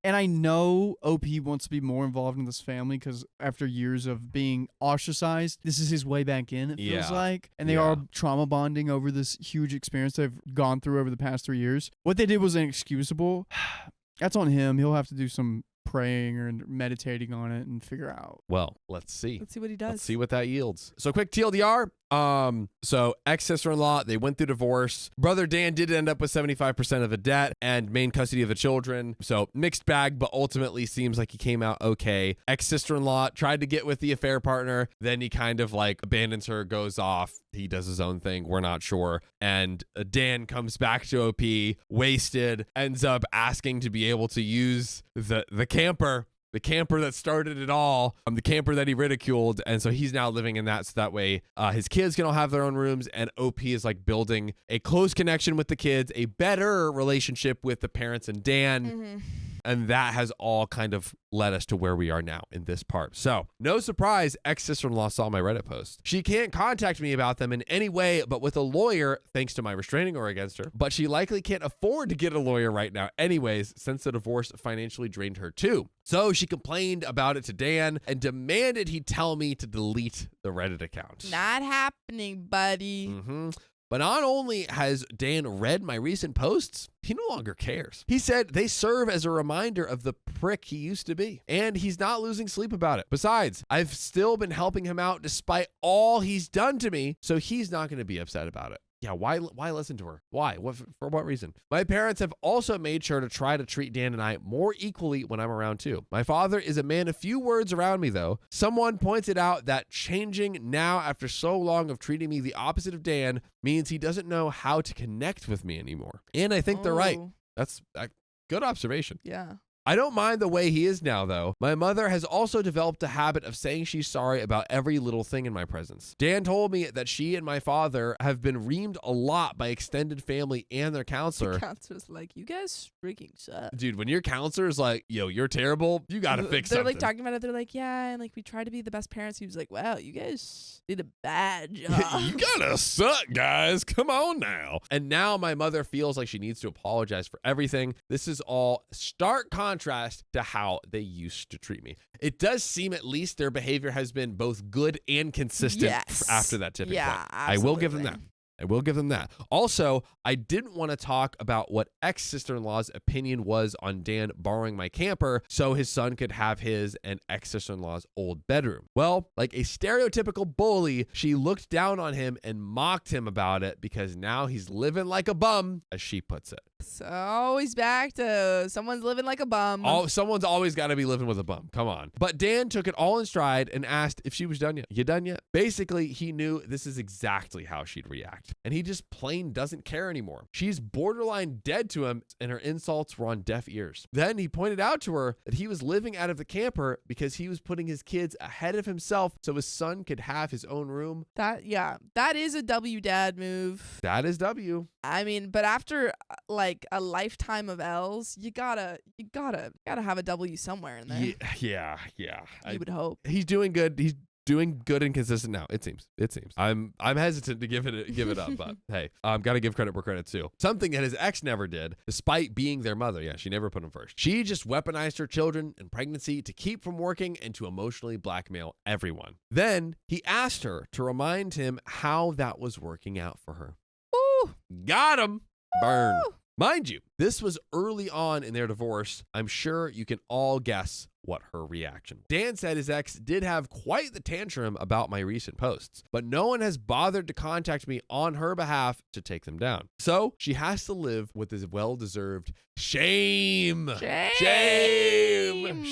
And I know OP wants to be more involved in this family because after years of being ostracized, this is his way back in, it feels Yeah. like. And they Yeah. are trauma bonding over this huge experience they've gone through over the past 3 years. What they did was inexcusable. That's on him. He'll have to do some praying or meditating on it and figure out. Well, let's see. Let's see what he does. Let's see what that yields. So quick TLDR. So ex-sister-in-law, they went through divorce. Brother Dan did end up with 75% of the debt and main custody of the children. So mixed bag, but ultimately seems like he came out okay. Ex-sister-in-law tried to get with the affair partner. Then he kind of like abandons her, goes off. He does his own thing. We're not sure. And Dan comes back to OP, wasted, ends up asking to be able to use the camper. The camper that started it all, the camper that he ridiculed. And so he's now living in that. So that way his kids can all have their own rooms. And OP is like building a close connection with the kids, a better relationship with the parents and Dan. Mm-hmm. And that has all kind of led us to where we are now in this part. So no surprise, ex-sister-in-law saw my Reddit post. She can't contact me about them in any way, but with a lawyer, thanks to my restraining order against her. But she likely can't afford to get a lawyer right now anyways, since the divorce financially drained her too. So she complained about it to Dan and demanded he tell me to delete the Reddit account. Not happening, buddy. Mm-hmm. But not only has Dan read my recent posts, he no longer cares. He said they serve as a reminder of the prick he used to be, and he's not losing sleep about it. Besides, I've still been helping him out despite all he's done to me, so he's not going to be upset about it. Yeah, why listen to her? Why? For what reason? My parents have also made sure to try to treat Dan and I more equally when I'm around too. My father is a man of few words around me though. Someone pointed out that changing now after so long of treating me the opposite of Dan means he doesn't know how to connect with me anymore. And I think they're right. Oh, That's a good observation. Yeah. I don't mind the way he is now, though. My mother has also developed a habit of saying she's sorry about every little thing in my presence. Dan told me that she and my father have been reamed a lot by extended family and their counselor. The counselor's like, you guys freaking suck. Dude, when your counselor's like, yo, you're terrible, you gotta fix They're something. like talking about it. They're like, yeah, and like we try to be the best parents. He was like, wow, you guys did a bad job. You gotta suck, guys. Come on now. And now my mother feels like she needs to apologize for everything. This is all stark contrast to how they used to treat me. It does seem at least their behavior has been both good and consistent after that tipping point. Absolutely. I will give them that. I will give them that. Also, I didn't want to talk about what ex-sister-in-law's opinion was on Dan borrowing my camper so his son could have his and ex-sister-in-law's old bedroom. Well, like a stereotypical bully, she looked down on him and mocked him about it because now he's living like a bum, as she puts it. So always back to someone's living like a bum. Someone's always got to be living with a bum. Come on. But Dan took it all in stride and asked if she was done yet. You done yet? Basically, he knew this is exactly how she'd react. And he just plain doesn't care anymore. She's borderline dead to him, and her insults were on deaf ears. Then he pointed out to her that he was living out of the camper because he was putting his kids ahead of himself so his son could have his own room. That is a W dad move. That is W. I mean, but after like a lifetime of L's, you gotta have a W somewhere in there. Yeah. You would hope. He's doing good. He's doing good and consistent now. It seems. I'm hesitant to give it up, but hey, gotta give credit where credit's due. Something that his ex never did, despite being their mother. Yeah, she never put him first. She just weaponized her children and pregnancy to keep from working and to emotionally blackmail everyone. Then he asked her to remind him how that was working out for her. Ooh. Got him. Burn. Ooh. Mind you, this was early on in their divorce. I'm sure you can all guess what her reaction was. Dan said his ex did have quite the tantrum about my recent posts, but no one has bothered to contact me on her behalf to take them down. So she has to live with this well-deserved shame. Shame.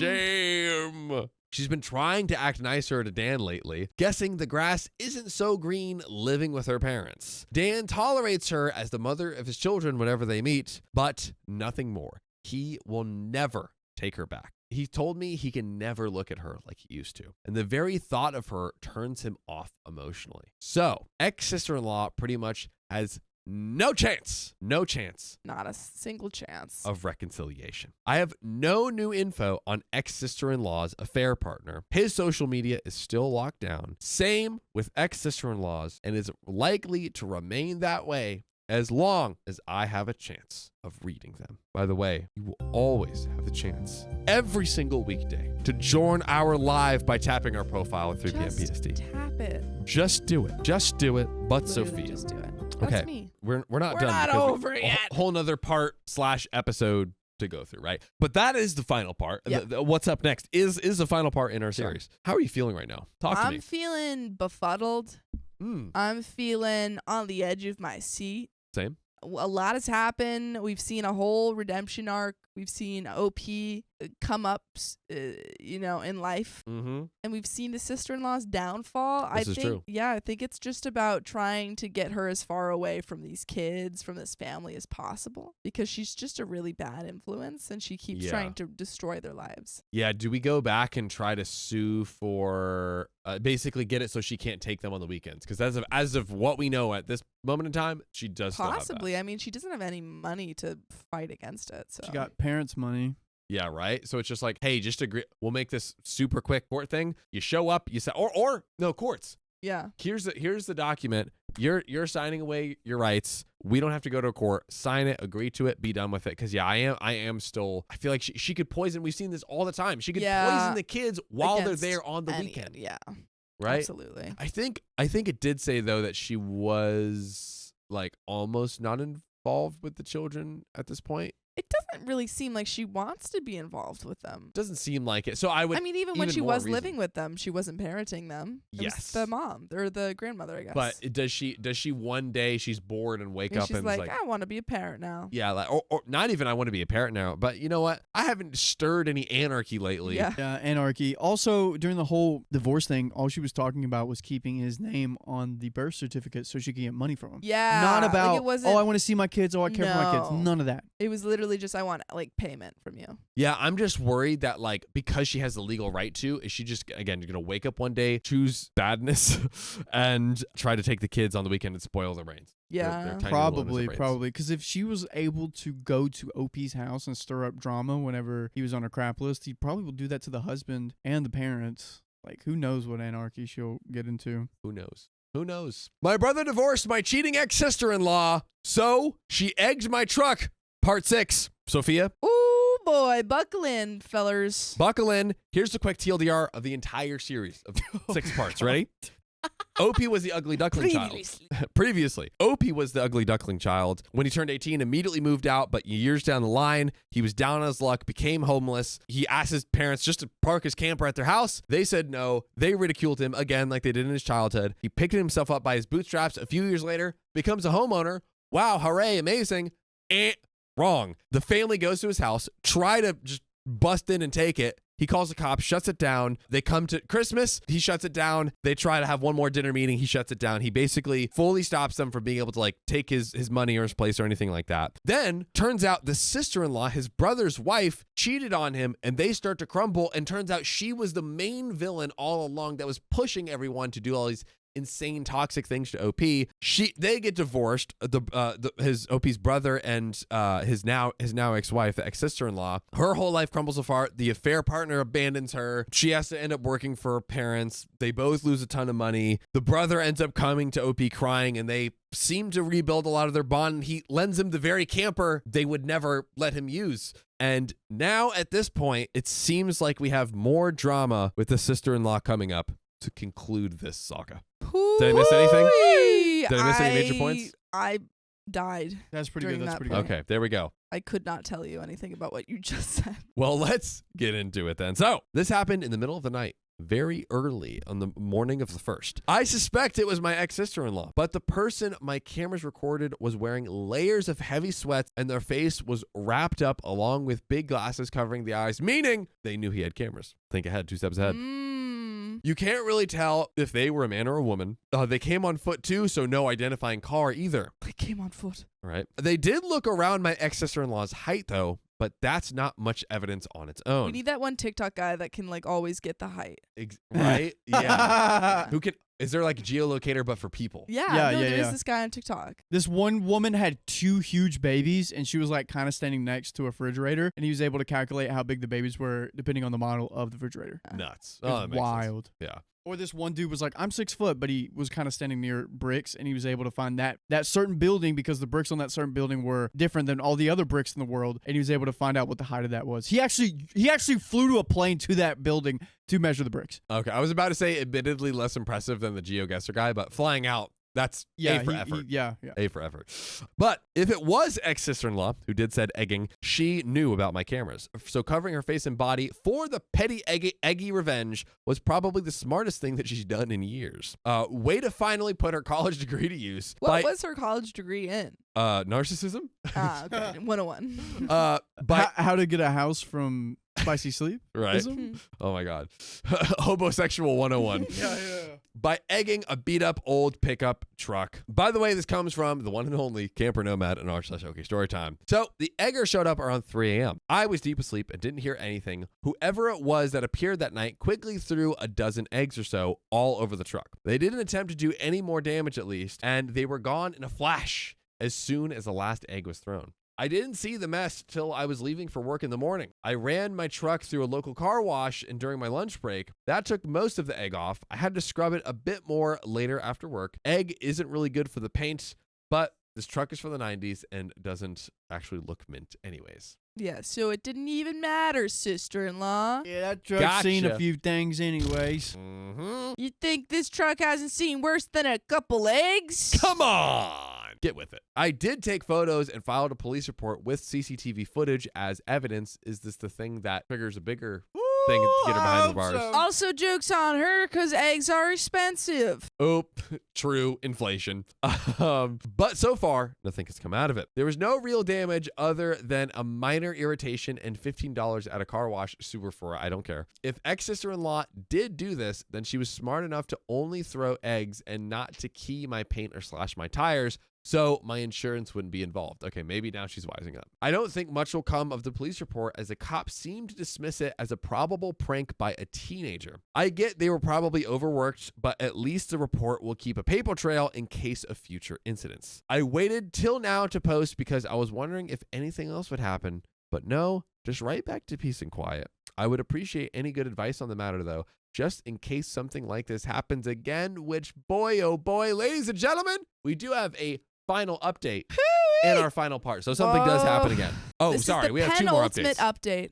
She's been trying to act nicer to Dan lately, guessing the grass isn't so green living with her parents. Dan tolerates her as the mother of his children whenever they meet, but nothing more. He will never take her back. He told me he can never look at her like he used to, and the very thought of her turns him off emotionally. So, ex-sister-in-law pretty much has no chance Not a single chance of reconciliation. I have no new info on ex-sister-in-law's affair partner. His social media is still locked down. Same with ex-sister-in-laws, and is likely to remain that way as long as I have a chance of reading them. By the way, you will always have the chance every single weekday to join our live by tapping our profile at 3 p.m. PST. Tap it. Just do it. But Literally Sophia. just do it. Okay. That's me. We're not We're done. not because over yet. A whole nother part/episode to go through, right? But that is the final part. Yeah. What's up next is the final part in our series. How are you feeling right now? Talk to me. I'm feeling befuddled. I'm feeling on the edge of my seat. Same. A lot has happened. We've seen a whole redemption arc. We've seen OP come up, in life. Mm-hmm. And we've seen the sister-in-law's downfall. This is true. Yeah, I think it's just about trying to get her as far away from these kids, from this family as possible, because she's just a really bad influence and she keeps trying to destroy their lives. Yeah. Do we go back and try to sue for basically get it so she can't take them on the weekends? Because as of what we know at this moment in time, she does still have that. Possibly. I mean, she doesn't have any money to fight against it. So She got parents' money. Yeah, right. So it's just like, hey, just agree. We'll make this super quick court thing. You show up, you say, or no courts. Yeah. Here's the document. You're signing away your rights. We don't have to go to a court. Sign it, agree to it, be done with it. Because I am still. I feel like she could poison. We've seen this all the time. She could poison the kids while they're there on the weekend. Yeah. Right. Absolutely. I think it did say though that she was like almost not involved with the children at this point. It doesn't really seem like she wants to be involved with them. Doesn't seem like it. So even when she more was reason. living with them, she wasn't parenting them. It was the mom or the grandmother, I guess. But does she one day she's bored and wake up she's and like, like, I want to be a parent now. yeah, like, or not even I want to be a parent now. But you know what? I haven't stirred any anarchy lately. Yeah. Yeah, anarchy. Also, during the whole divorce thing, all she was talking about was keeping his name on the birth certificate so she could get money from him. Yeah. Not like about, it wasn't, I want to see my kids. Oh, I care for my kids. No. None of that. It was literally really just I want like payment from you. Yeah, I'm just worried that like because she has the legal right to, is she just again gonna wake up one day, choose badness, and try to take the kids on the weekend and spoil their brains? Yeah. Their tiny little innocent brains. Probably. Because if she was able to go to OP's house and stir up drama whenever he was on her crap list, he probably will do that to the husband and the parents. Like, who knows what anarchy she'll get into? Who knows? Who knows? My brother divorced my cheating ex-sister-in-law, so she egged my truck. Part 6. Sophia? Ooh, boy. Buckle in, fellers. Buckle in. Here's the quick TLDR of the entire series of 6 parts. Ready? OP was the ugly duckling child. Previously, OP was the ugly duckling child. When he turned 18, immediately moved out, but years down the line, he was down on his luck, became homeless. He asked his parents just to park his camper at their house. They said no. They ridiculed him again like they did in his childhood. He picked himself up by his bootstraps. A few years later, becomes a homeowner. Wow, hooray, amazing. Wrong. The family goes to his house, try to just bust in and take it. He calls the cops, shuts it down. They come to Christmas. He shuts it down. They try to have one more dinner meeting. He shuts it down. He basically fully stops them from being able to like take his money or his place or anything like that. Then turns out the sister-in-law, his brother's wife, cheated on him and they start to crumble. And turns out she was the main villain all along that was pushing everyone to do all these insane toxic things to OP. They get divorced. His OP's brother and his now ex-wife, the ex-sister-in-law. Her whole life crumbles apart. The affair partner abandons her. She has to end up working for her parents. They both lose a ton of money. The brother ends up coming to OP crying, and they seem to rebuild a lot of their bond. He lends him the very camper they would never let him use. And now at this point, it seems like we have more drama with the sister-in-law coming up to conclude this saga. Did I miss anything? Did I miss any major points? I died. That's pretty During good. That's that pretty point. good. Okay, there we go. I could not tell you anything about what you just said. Well, let's get into it then. So, this happened in the middle of the night, very early on the morning of the 1st. I suspect it was my ex-sister-in-law, but the person my cameras recorded was wearing layers of heavy sweats and their face was wrapped up along with big glasses covering the eyes, meaning they knew he had cameras. Think ahead, 2 steps ahead. You can't really tell if they were a man or a woman. They came on foot too, so no identifying car either. They came on foot. All right. They did look around my ex-sister-in-law's height though, but that's not much evidence on its own. We need that one TikTok guy that can like always get the height. Right? Yeah. Who can? Is there like a geolocator but for people? Yeah, there is this guy on TikTok. This one woman had 2 huge babies, and she was like kind of standing next to a refrigerator, and he was able to calculate how big the babies were depending on the model of the refrigerator. Nuts. It's that makes wild. sense. Yeah. Or this one dude was like, I'm 6 foot, but he was kind of standing near bricks, and he was able to find that certain building because the bricks on that certain building were different than all the other bricks in the world, and he was able to find out what the height of that was. He actually flew to a plane to that building to measure the bricks. Okay, I was about to say admittedly less impressive than the GeoGuessr guy, but flying out, that's A for effort. A for effort. But if it was ex-sister-in-law who did said egging, she knew about my cameras. So covering her face and body for the petty eggy revenge was probably the smartest thing that she's done in years. Way to finally put her college degree to use. What was her college degree in? Narcissism? Okay. 101. How to get a house from Spicy Sleep? Right. Oh my God. Homosexual 101. Yeah. By egging a beat up old pickup truck. By the way, this comes from the one and only Camper Nomad and r/OK Storytime. So the egger showed up around 3 a.m. I was deep asleep and didn't hear anything. Whoever it was that appeared that night quickly threw a dozen eggs or so all over the truck. They didn't attempt to do any more damage at least, and they were gone in a flash as soon as the last egg was thrown. I didn't see the mess till I was leaving for work in the morning. I ran my truck through a local car wash and during my lunch break. That took most of the egg off. I had to scrub it a bit more later after work. Egg isn't really good for the paint, but this truck is for the 90s and doesn't actually look mint anyways. Yeah, so it didn't even matter, sister-in-law. Yeah, that truck's seen a Gotcha. few things anyways. Mm-hmm. You think this truck hasn't seen worse than a couple eggs? Come on! Get with it. I did take photos and filed a police report with CCTV footage as evidence. Is this the thing that triggers a bigger thing to get her behind the bars? Also, joke's on her because eggs are expensive. Oop, true, inflation. But so far, nothing has come out of it. There was no real damage other than a minor irritation and $15 at a car wash. Super for her, I don't care. If ex-sister-in-law did do this, then she was smart enough to only throw eggs and not to key my paint or slash my tires. so my insurance wouldn't be involved. Okay, maybe now she's wising up. I don't think much will come of the police report as the cops seem to dismiss it as a probable prank by a teenager. I get they were probably overworked, but at least the report will keep a paper trail in case of future incidents. I waited till now to post because I was wondering if anything else would happen, but no, just right back to peace and quiet. I would appreciate any good advice on the matter though, just in case something like this happens again, which boy, oh boy, ladies and gentlemen, we do have a final update in our final part. So something does happen again. Oh, This sorry. is the We have two more updates. penultimate update.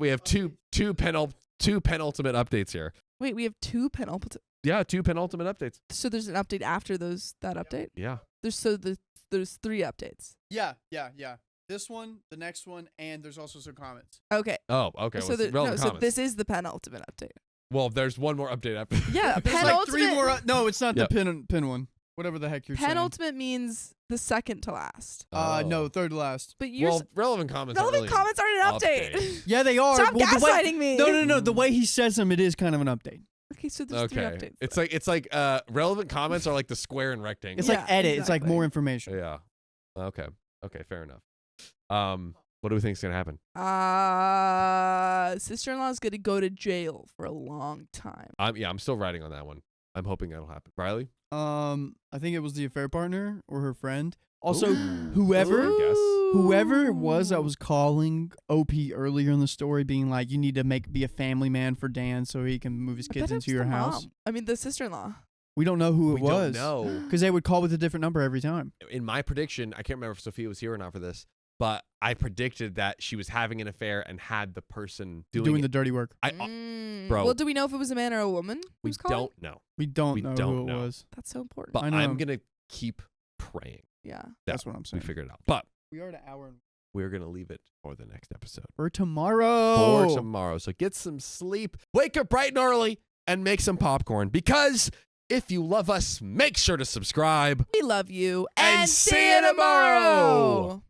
We have two penultimate updates here. Wait, we have two penultimate. Yeah, two penultimate updates. So there's an update after that update. Yeah. There's three updates. Yeah. This one, the next one, and there's also some comments. Okay. Oh, okay. So, Well, this is the penultimate update. well, there's one more update after. Yeah, There's like three more. No, it's not Yep. the pin one. Whatever the heck you're saying. Penultimate means the second to last. No, third to last. But you're Well, relevant comments. aren't really comments aren't an update. Yeah, they are. Stop the way, gaslighting me. No. The way he says them, it is kind of an update. Okay, so there's three Okay. updates. It's like relevant comments are like the square and rectangle. It's Yeah, like edit. It's like exactly. more information. Yeah. Okay. Okay. Fair enough. What do we think is gonna happen? Sister-in-law is gonna go to jail for a long time. I'm still riding on that one. I'm hoping that'll happen. Riley? I think it was the affair partner or her friend. Also, Ooh. whoever Ooh. whoever it was that was calling OP earlier in the story, being like, "You need to be a family man for Dan so he can move his I kids bet it into was your the house." mom. I mean, the sister-in-law. We don't know who it We was. don't know. Because they would call with a different number every time. In my prediction, I can't remember if Sophia was here or not for this, but I predicted that she was having an affair and had the person doing the it. dirty work. Bro. Well, do we know if it was a man or a woman? We who's calling? don't know. We don't We know don't who it know. was. That's so important. But I know. I'm going to keep praying. Yeah. That's what I'm We saying. figured it out. But We are at an hour we're going to leave it for the next episode. for tomorrow. For tomorrow. So get some sleep, wake up bright and early, and make some popcorn. Because if you love us, make sure to subscribe. We love you. And see you tomorrow.